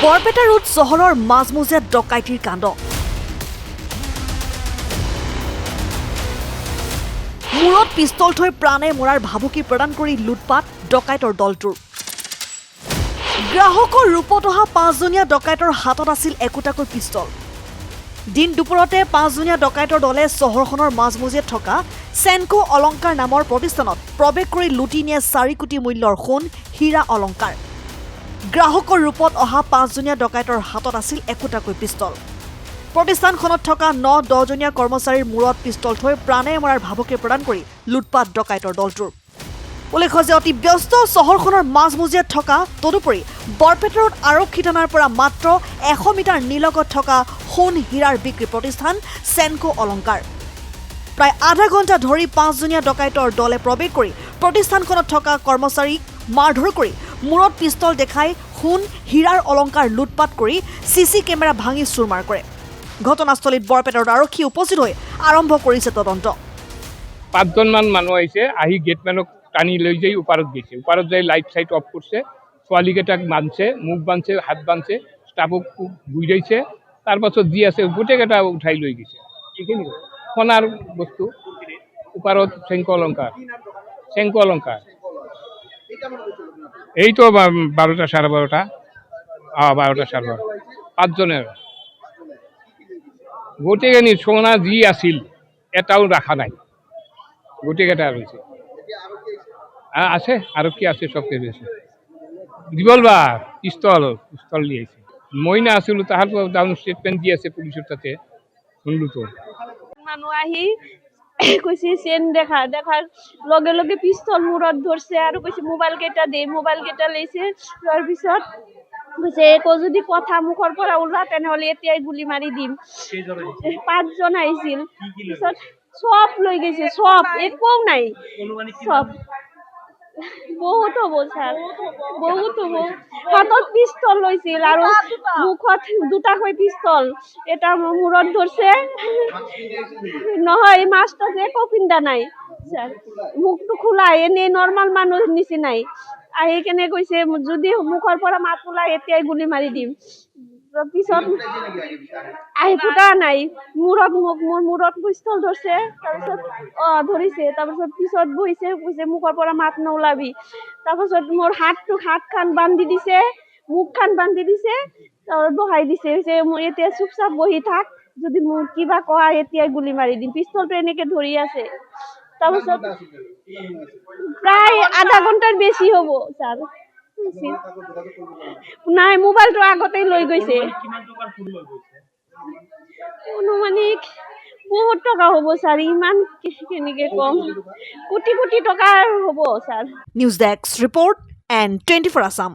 Barpeta road চহৰৰ মাজমজিয়াত ডকাইতিৰ কাণ্ড। মূৰত পিষ্টল থৈ প্ৰাণে মৰাৰ ভাবুকি প্ৰদান কৰি লুটপাট ডকাইতৰ দলটোৰ। গ্ৰাহকৰ ৰূপত অহা 5জনীয়া ডকাইতৰ হাতত আছিল একোটাকৈ পিষ্টল। দিন দুপৰতে 5জনীয়া ডকাইতৰ দলে চহৰখনৰ মাজমজিয়াত থকা চেনকো অলংকাৰ নামৰ প্ৰতিষ্ঠানত প্ৰৱেশ কৰি লুটি নিয়ে 4 কোটি মূল্যৰ সোণ, হীৰা অলংকাৰ। গ্ৰাহকৰ ৰূপত অহা 5জনীয়া ডকাইতৰ হাতত আছিল একোটাকৈ পিষ্টল। প্ৰতিষ্ঠানখনত থকা 9-10জনীয়া কৰ্মচাৰীৰ মূৰত পিষ্টল থৈ প্ৰাণে মৰাৰ ভাবুকি প্ৰদান কৰি লুটপাট ডকাইতৰ দলটোৰ। উল্লেখ্য যে অতি ব্যস্ত চহৰখনৰ মাজমজিয়াত থকা তদুপৰি বৰপেটা ৰোড আৰক্ষী থানাৰ পৰা মাত্ৰ 100 মিটাৰ নিলগত থকা সোণ হীৰাৰ বিক্ৰী প্ৰতিষ্ঠান চেনকো অলংকাৰ। প্ৰায় আধা ঘণ্টা ধৰি 5জনীয়া ডকাইতৰ দলে প্ৰৱেশ কৰি প্ৰতিষ্ঠানখনত থকা কৰ্মচাৰীক মাৰধৰ কৰি মূৰত পিষ্টল দেখাই সোণ হীৰাৰ অলংকাৰ লুটপাট কৰি চিচি কেমেৰা ভাঙি চুৰমাৰ কৰে। ঘটনাস্থলীত বৰপেটা ৰোড আৰক্ষী উপস্থিত হৈ আৰম্ভ কৰিছে তদন্ত। 5জনমান মানুহ আহিছে, আহি গেটমেনক টানি লৈ যাই ওপাৰত গৈছে। ওপাৰত যাই লাইট চাইট অফ কৰছে, ছোৱালীকেইটাক বান্ধছে, মুখ বান্ধছে, হাত বান্ধছে, স্টাফক ঘুৰাইছে। তাৰপাছত যি আছে গোটেইকেইটা উঠাই লৈ গৈছে। এইখিনি সোণাৰ বস্তু ওপাৰত চেংকো অলংকাৰ এই তো 12টা 12:30 12টা 12:30 5জনের গোটেইখিনি সোনা যি আছিল এটাও রাখা নাই, গোটেইকেইটা রয়েছে। আছে আৰু কি আছে সব কিছু আছে। রিভলভার পিস্তল নিয়েছে। মই না আছিল তাহার ডাউন স্টেটমেন্ট দি আছে পুলিশের তাতে শুনলু তো। মানুষ আহি কইছে চেন দেখার লগে লগে পিস্তল মূৰত ধৰছে আৰ কইছে মোবাইল কেটা দে, মোবাইল কেটা লৈছে। তাৰ পিছত কইছে একো যদি কথা মুখৰ পৰা ওলা তেনেহলে এতিয়াই গুলি মারি দিম। 5জন আহিছিল, পিছত সব লৈ গৈছে, সব একো নাই, সব বহুত হব স্যার, বহুত হব। হাতত পিস্তল লৈছিল আৰু মুখত দুটাকৈ পিস্তল, এটা মূৰত ধরছে। নহয় মাছটা যে একো পিন্ধা নাই স্যার, মুখটো খোলা, এনে নর্মাল মানুষ নিচিনাই। আহি কেনে কৈছে যদি মুখৰ পৰা মাত ওলাই এতিয়াই গুলি মাৰি দিম। পিছত আহি ফুটা নাই, মূৰত পিস্তল ধৰছে। তাৰপিছত ধৰিছে, তাৰপিছত পিছত বহিছে, কৈছে মুখৰ পৰা মাত নোলাবি। তাৰপিছত মোৰ হাত খান বান্ধি দিছে, মুখ খান বান্ধি দিছে, বহাই দিছে। মোৰ এতিয়া চুপচাপ বহি থাক, যদি মোৰ কিবা কোৱা এতিয়াই গুলি মাৰি দিম। পিস্তলটো এনেকে ধৰি আছে। তাৰপিছত প্ৰায় আধা ঘণ্টাৰ বেছি হ'ব স্যার। নাই মোবাইলটো আগতেই লৈ গৈছে। অনুমানিক বহুত টকা হ'ব স্যার, ইমান কেনেকে কম, কোটি কোটি টকাৰ হ'ব sir. News desk report and 24 Assam।